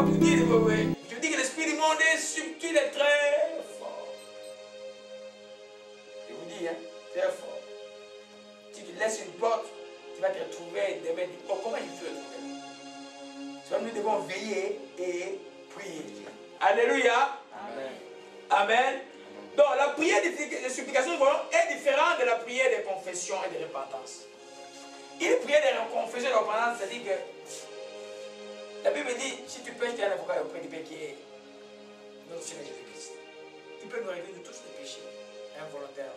vous dire, je dis que l'esprit du monde est subtil et très fort. Je vous dis, hein, très fort. Si tu laisses une porte, tu vas te retrouver demain. Oh, comment je peux retrouver? Nous devons veiller et prier. Alléluia. Amen. Amen. Donc la prière de supplication est différente de la prière de confession et de repentance. Une prière de confession et de repentance, c'est-à-dire que la Bible dit, si tu pèches, tu es un avocat auprès du Père qui est notre Seigneur Jésus-Christ. Il peut nous régler de tous les péchés involontaires.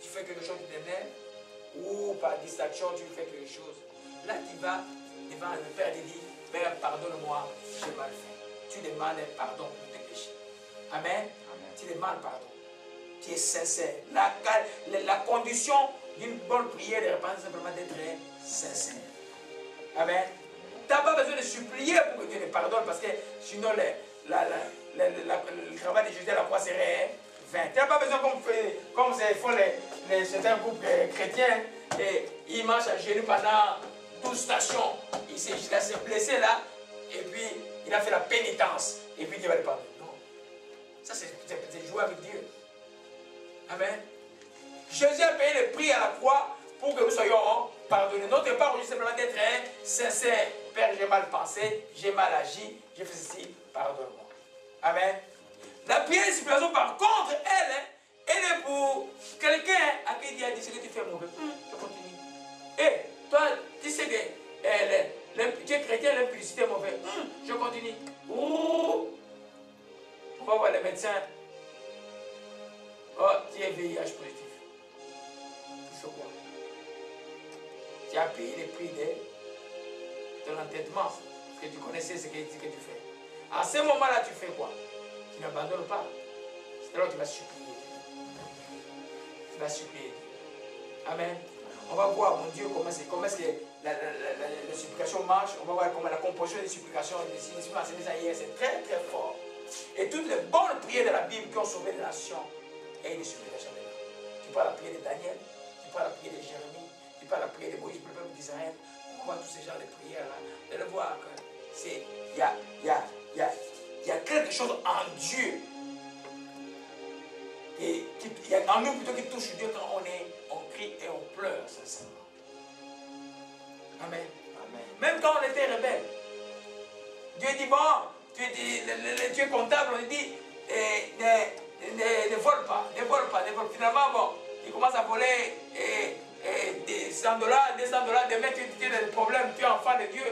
Tu fais quelque chose qui t'énerve, ou par distraction, tu fais quelque chose. Là, tu vas devant le Père et dis, Père, pardonne-moi, j'ai mal fait. Tu demandes pardon pour tes péchés. Amen. Amen. Tu demandes pardon. Tu es sincère. La condition d'une bonne prière de repentance, c'est simplement d'être sincère. Amen. Tu n'as pas besoin de supplier pour que Dieu te pardonne, parce que sinon le travail de Jésus à la croix serait vain. Tu n'as pas besoin comme font certains groupes chrétiens, et ils marchent à genoux pendant 12 stations. Il s'est blessé là, et puis il a fait la pénitence, et puis Dieu va le pardonner. Non. Ça, c'est jouer avec Dieu. Amen. Jésus a payé le prix à la croix pour que nous soyons pardonnés. Notre part aujourd'hui, simplement d'être sincère. Père, j'ai mal pensé, j'ai mal agi, j'ai fait ceci, pardonne-moi. Amen. La prière de supplication, par contre, elle est pour quelqu'un à qui Dieu a dit ce que tu fais mauvais. Je continue. Et toi, tu sais que tu es chrétien, l'impudicité est mauvaise. Je continue. On va voir les médecins. Oh, tu es VIH positif. Tu fais quoi? Tu as payé le prix de l'entêtement. Parce que tu connaissais ce que tu fais. À ce moment-là, tu fais quoi? Tu n'abandonnes pas. C'est là où tu vas supplier. Tu vas supplier. Amen. On va voir, mon Dieu, comment est-ce que la supplication marche. On va voir comment la composition des supplications, c'est très très fort. Et toutes les bonnes prières de la Bible qui ont sauvé les nations, et des supplications de là. Tu parles la prière de Daniel, tu parles la prière de Jérémie, tu parles la prière de Moïse pour le peuple d'Israël. On voit tous ces genres de prières-là. De le voir que il y a quelque chose en Dieu. Et il y a en nous plutôt qui touche Dieu quand on crie et on pleure sincèrement. Amen. Amen. Même quand on était rebelle, Dieu dit, bon, tu es comptable, on dit, ne vole pas, ne vole pas, ne vole pas. Finalement, bon, il commence à voler des $100, $200, demain tu as des problèmes, tu es enfant de Dieu.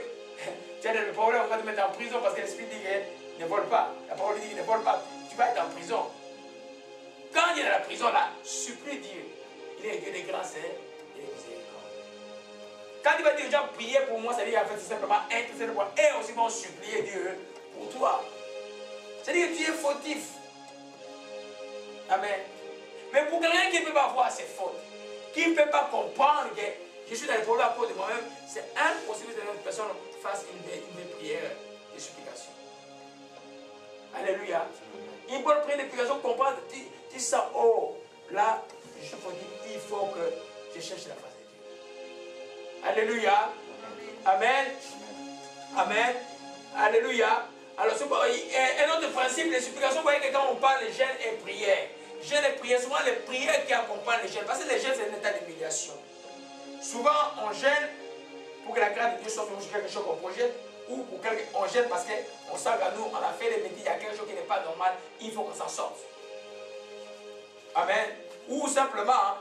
Tu as des problèmes, on va te mettre en prison parce que l'Esprit dit que ne vole pas. La parole dit qu'il ne vole pas, tu vas être en prison. Quand il est dans la prison là, supplie Dieu. Il est Dieu de grâce et de miséricorde. Quand il va dire aux gens prier pour moi, c'est-à-dire en fait c'est simplement intercéder pour moi et aussi vont supplier Dieu pour toi. C'est-à-dire que tu es fautif. Amen. Mais pour quelqu'un qui ne peut pas voir ses fautes, qui ne peut pas comprendre que je suis dans les problèmes à cause de moi-même, c'est impossible que une personne fasse une prière de supplication. Alléluia. Une bonne prière de supplication comprendre, tu sens, oh, là, je te dis, il faut que je cherche la face de Dieu. Alléluia. Amen. Amen. Alléluia. Alors, un autre principe, les supplications, vous voyez que quand on parle de jeûne et prière, jeûne et prière, souvent les prières qui accompagnent les jeûnes, parce que les jeûnes, c'est un état d'humiliation. Souvent, on gêne pour que la grâce de Dieu sorte sur quelque chose qu'on projette, ou pour qu'on gêne parce qu'on sent qu'à nous, on a fait des métiers, il y a quelque chose qui n'est pas normal, il faut qu'on s'en sorte. Amen. Ou simplement,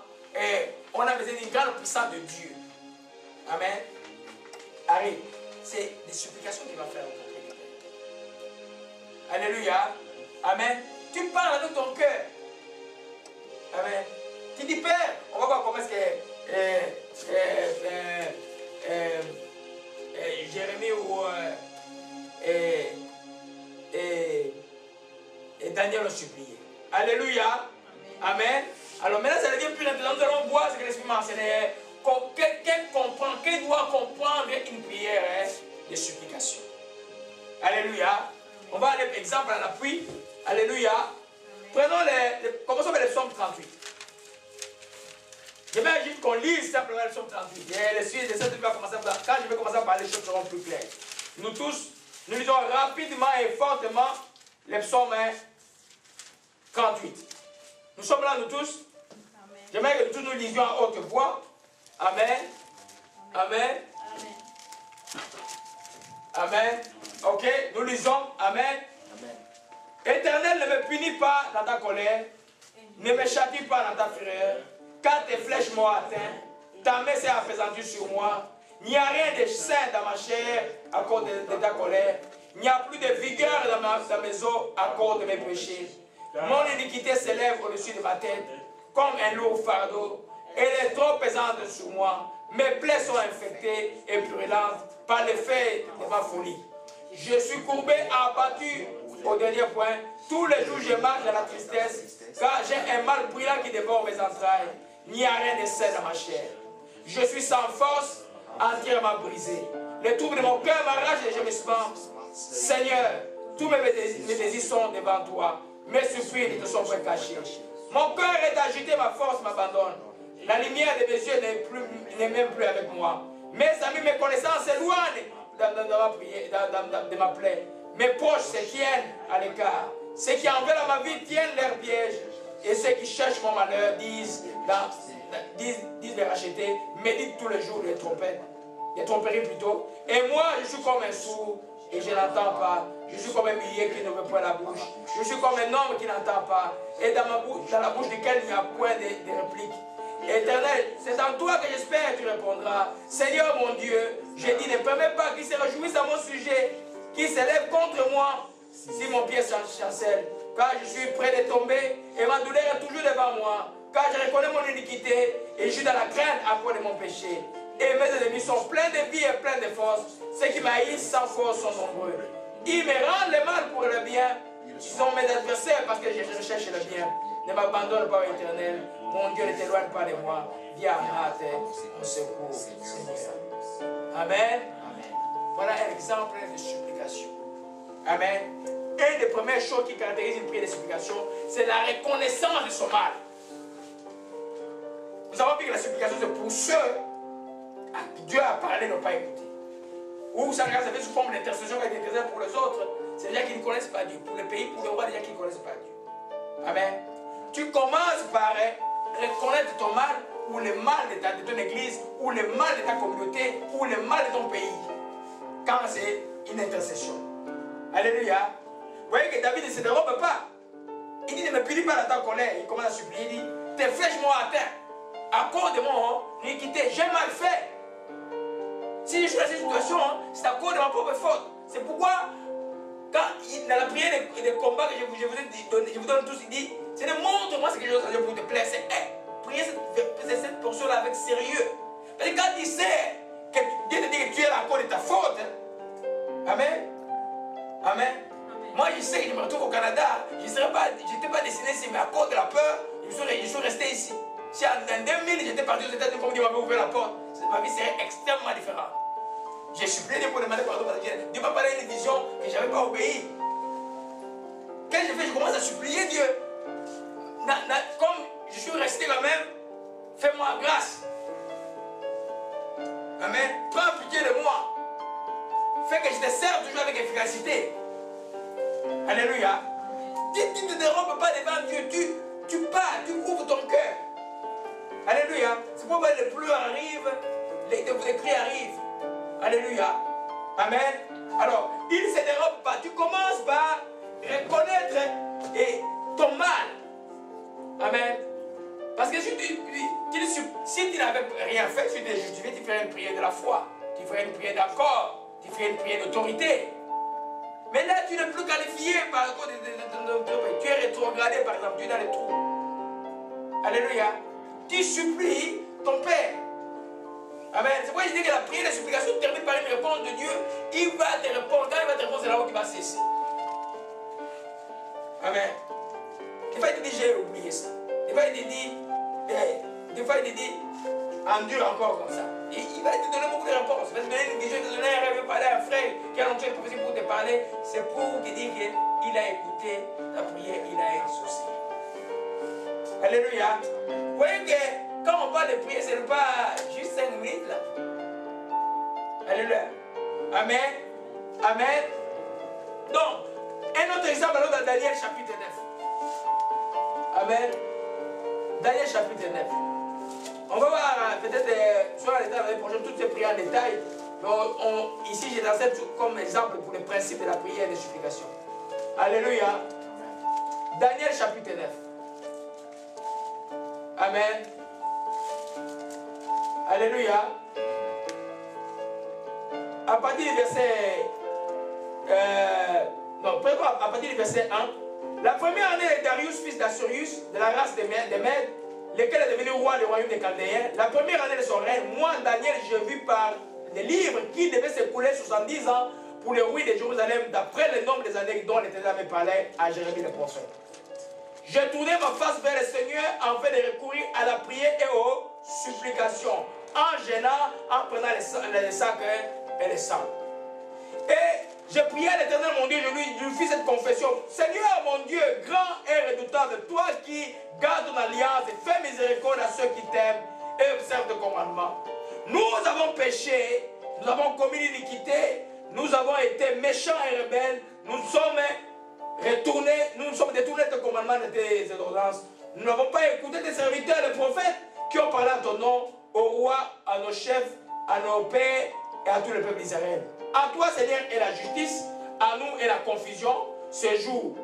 on a besoin d'une grande puissance de Dieu. Amen. Arrive. C'est des supplications qu'il va faire auprès du Père. Alléluia. Amen. Tu parles avec ton cœur. Amen. Tu dis, Père, on va voir comment est-ce que Jérémie ou Daniel ont supplié. Alléluia. Amen. Alors maintenant, ça devient plus intéressant. Nous allons voir ce que l'Esprit m'a enseigné. Quelqu'un doit comprendre une prière de supplication. Alléluia. On va aller, exemple, à l'appui. Alléluia. Prenons commençons par le psaume 38. J'imagine qu'on lise simplement le psaume 38. Et quand je vais commencer à parler, les choses seront plus claires. Nous tous, Nous lisons rapidement et fortement les psaumes 38. Nous sommes là, nous tous. J'aimerais que nous tous nous lisions à haute voix. Amen. Amen. Amen. Ok, nous lisons. Amen. Amen. Éternel, ne me punis pas dans ta colère. Ne me châtie pas dans ta fureur. Car tes flèches m'ont atteint. Ta main s'est apaisantie sur moi. Il n'y a rien de sain dans ma chair à cause de ta colère. Il n'y a plus de vigueur dans mes os à cause de mes péchés. Mon iniquité s'élève au-dessus de ma tête comme un lourd fardeau. Elle est trop pesante sur moi. Mes plaies sont infectées et brûlantes par l'effet de ma folie. Je suis courbé, abattu au dernier point. Tous les jours, je marche dans la tristesse, car j'ai un mal brûlant qui dévore mes entrailles. Il n'y a rien de sain dans ma chair. Je suis sans force, entièrement brisé. Les troubles de mon cœur m'arrachent et je me spams. Seigneur, tous mes désirs sont devant toi. Mes soupirs ne te sont pas cachés. Mon cœur est agité, ma force m'abandonne. La lumière de mes yeux n'est même plus avec moi. Mes amis, mes connaissances s'éloignent de ma plaie. Mes proches se tiennent à l'écart. Ceux qui en veulent à ma vie tiennent leur piège. Et ceux qui cherchent mon malheur disent les racheter, méditent tous les jours les trompettes. Les tromperies plutôt. Et moi, je suis comme un sourd et je n'entends pas. Je suis comme un muet qui ne veut pas la bouche. Je suis comme un homme qui n'entend pas. Et dans la bouche duquel il n'y a point de réplique. Éternel, c'est en toi que j'espère que tu répondras. Seigneur mon Dieu, je dis, ne permets pas qu'ils se réjouissent à mon sujet, qu'ils s'élèvent contre moi si mon pied chancelle. Car je suis près de tomber et ma douleur est toujours devant moi. Car je reconnais mon iniquité et je suis dans la crainte à cause de mon péché. Et mes ennemis sont pleins de vie et pleins de force. Ceux qui m'haïssent sans force sont nombreux. Ils me rendent le mal pour le bien. Ils sont mes adversaires parce que je recherche le bien. Ne m'abandonne pas, Éternel. Mon Dieu, ne t'éloigne pas de moi. Viens à ma tête, mon secours, Seigneur. Amen. Voilà un exemple de supplication. Amen. Une des premières choses qui caractérise une prière de supplication, c'est la reconnaissance de son mal. Nous avons vu que la supplication, c'est pour ceux à qui Dieu a parlé, n'ont pas écouté. Ou ça fait sous forme d'intercession qui est intercession pour les autres. C'est des gens qui ne connaissent pas Dieu. Pour le pays, pour le roi, des gens qui ne connaissent pas Dieu. Amen. Tu commences par reconnaître ton mal, ou le mal de ton église, ou le mal de ta communauté, ou le mal de ton pays. Quand c'est une intercession. Alléluia. Vous voyez que David ne se dérobe pas. Il dit, ne me punis pas dans ta colère. Il commence à supplier, il dit, tes flèches m'ont atteint. À cause de mon iniquité, j'ai mal fait. Si je suis dans cette situation, c'est à cause de ma propre faute. C'est pourquoi, quand dans la prière des combats que je vous donne tous, il dit, c'est de montre-moi ce que je dois faire pour te plaire. C'est prier cette portion-là avec sérieux. Parce que quand il sait que Dieu te dit que tu es à cause de ta faute, Amen. Amen. Moi, je sais que je me retrouve au Canada. Je n'étais pas destiné ici, mais à cause de la peur, je suis resté ici. Si en 2000, j'étais parti aux États-Unis, comme Dieu m'avait ouvert la porte, ma vie serait extrêmement différente. J'ai supplié Dieu pour demander pardon parce que Dieu m'a parlé d'une vision que je n'avais pas obéi. Qu'est-ce que je fais? Je commence à supplier Dieu. Comme je suis resté quand même, fais-moi grâce. Amen. Prends pitié de moi. Fais que je te serve toujours avec efficacité. Alléluia. Tu ne te dérobes pas devant Dieu. Tu pars, tu ouvres ton cœur. Alléluia. C'est pourquoi les pleurs arrivent, les cris arrivent. Alléluia. Amen. Alors, il ne se dérobe pas. Tu commences par reconnaître ton mal. Amen. Parce que si tu n'avais rien fait, tu t'es justifié, tu ferais une prière de la foi. Tu ferais une prière d'accord. Tu ferais une prière d'autorité. Mais là, tu n'es plus qualifié par rapport tu es rétrogradé, par exemple, tu es dans les trous. Alléluia. Tu supplies ton Père. Amen. C'est pourquoi je dis que la prière de supplication termine par une réponse de Dieu. Il va te répondre. Quand il va te répondre, c'est là où tu vas cesser. Amen. Des fois, il te dit, j'ai oublié ça. Des fois, il te dit, endure encore comme ça. Il va te donner beaucoup de réponses. Il va te donner une vision, il va te donner un rêve, parler à un frère qui a longtemps prophétie pour te parler. C'est pour te dire qu'il a écouté ta prière, il a exaucé. Alléluia. Vous voyez que quand on parle de prière, ce n'est pas juste 5 minutes là. Alléluia. Amen. Amen. Donc, un autre exemple alors dans Daniel chapitre 9. Amen. Daniel chapitre 9. On va voir peut-être sur l'état de l'année prochaine toutes ces prières en détail. Mais ici, j'ai lancé comme exemple pour le principe de la prière et des supplications. Alléluia. Daniel chapitre 9. Amen. Alléluia. À partir du verset... à partir du verset 1. La première année de Darius, fils d'Assurius, de la race des Mèdes, lequel est devenu roi du royaume des Chaldéens. La première année de son règne, moi, Daniel, j'ai vu par les livres qu'il devait s'écouler 70 ans pour le roi de Jérusalem, d'après le nombre des années dont l'Éternel avait parlé à Jérémie le prophète. J'ai tourné ma face vers le Seigneur afin de recourir à la prière et aux supplications, en gênant, en prenant les sacs et les sangs. Et j'ai prié à l'Éternel mon Dieu, je lui fis cette confession. Seigneur mon Dieu, grand et redoutable, toi qui gardes ton alliance et fais miséricorde à ceux qui t'aiment et observent tes commandements. Nous avons péché, nous avons commis l'iniquité, nous avons été méchants et rebelles, nous sommes détournés de tes commandements et de tes ordonnances. Nous n'avons pas écouté tes serviteurs, les prophètes, qui ont parlé à ton nom, au roi, à nos chefs, à nos pères et à tout le peuple d'Israël. À toi, Seigneur, est la justice, à nous est la confusion. Ce jour,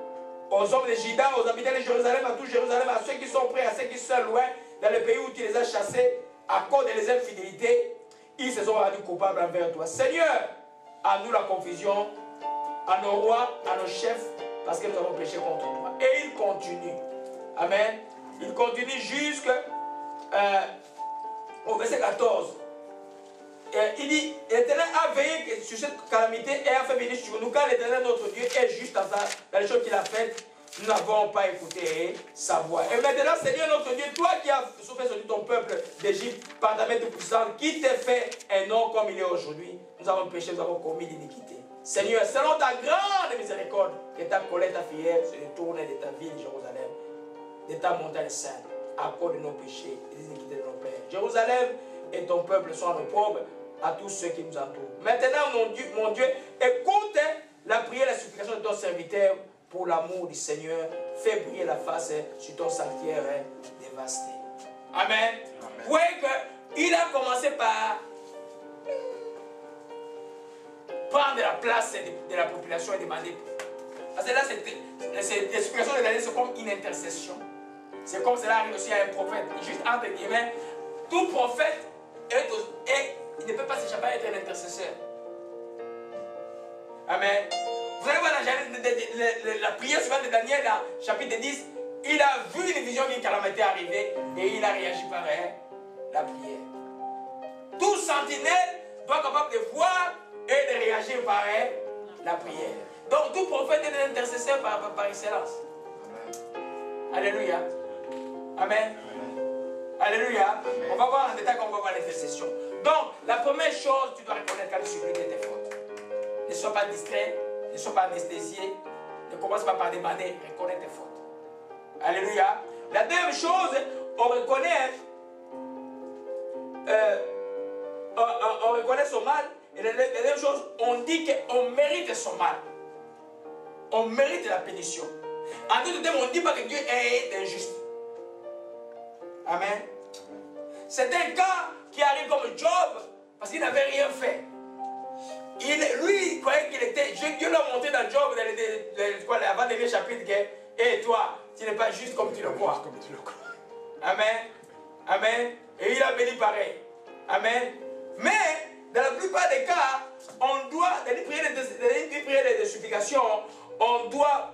aux hommes de Juda, aux habitants de Jérusalem, à tout Jérusalem, à ceux qui sont près, à ceux qui sont loin, dans le pays où tu les as chassés, à cause de les infidélités, ils se sont rendus coupables envers toi. Seigneur, à nous la confusion, à nos rois, à nos chefs, parce que nous avons péché contre toi. Et il continue. Amen. Il continue jusqu'au verset 14. Il dit, l'Éternel a veillé sur cette calamité et a fait venir sur nous, car l'Éternel notre Dieu est juste dans les choses qu'il a faites. Nous n'avons pas écouté sa voix. Et maintenant, Seigneur notre Dieu, toi qui as souffert sur ton peuple d'Égypte par ta main toute puissante, qui t'est fait un nom comme il est aujourd'hui, nous avons péché, nous avons commis l'iniquité. Seigneur, selon ta grande miséricorde, que ta colère, ta fière se détourne de ta ville, Jérusalem, de ta montagne sainte, à cause de nos péchés et des iniquités de nos pères. Jérusalem et ton peuple sont en reprobre à tous ceux qui nous entourent. Maintenant, mon Dieu, écoute la prière et la supplication de ton serviteur pour l'amour du Seigneur. Fais briller la face sur ton sanctuaire dévasté. Amen. Vous voyez qu'il a commencé par prendre la place de la population et demander. Parce que là, l'explication de l'année, c'est comme une intercession. C'est comme cela arrive aussi à un prophète. Juste entre guillemets, tout prophète il ne peut pas s'échapper à être un intercesseur. Amen. Vous allez voir la prière suivante de Daniel, chapitre 10. Il a vu une vision d'une calamité arriver et il a réagi par la prière. Tout sentinelle doit être capable de voir et de réagir par la prière. Donc tout prophète est un intercesseur par excellence. Amen. Alléluia. Amen. Alléluia. Amen. On va voir en détail quand on va voir l'intercession. Donc, la première chose, tu dois reconnaître quand tu supplies tes fautes. Ne sois pas distrait, ne sois pas anesthésié, ne commence pas par demander, reconnais tes fautes. Alléluia. La deuxième chose, on reconnaît son mal. Et la deuxième chose, on dit qu'on mérite son mal. On mérite la pénition. En d'autres termes, on ne dit pas que Dieu est injuste. Amen. C'est un cas qui arrive comme Job parce qu'il n'avait rien fait. Lui, il croyait qu'il était. Dieu l'a montré dans Job, dans l'avant-dernier chapitre, que et toi, tu n'es pas juste comme tu le crois. Amen. Amen. Et il a béni pareil. Amen. Mais, dans la plupart des cas, on doit, dans les prières de supplication, on doit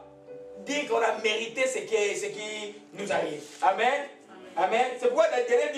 dire qu'on a mérité ce qui nous arrive. Amen. Amen. C'est pourquoi dans le dernier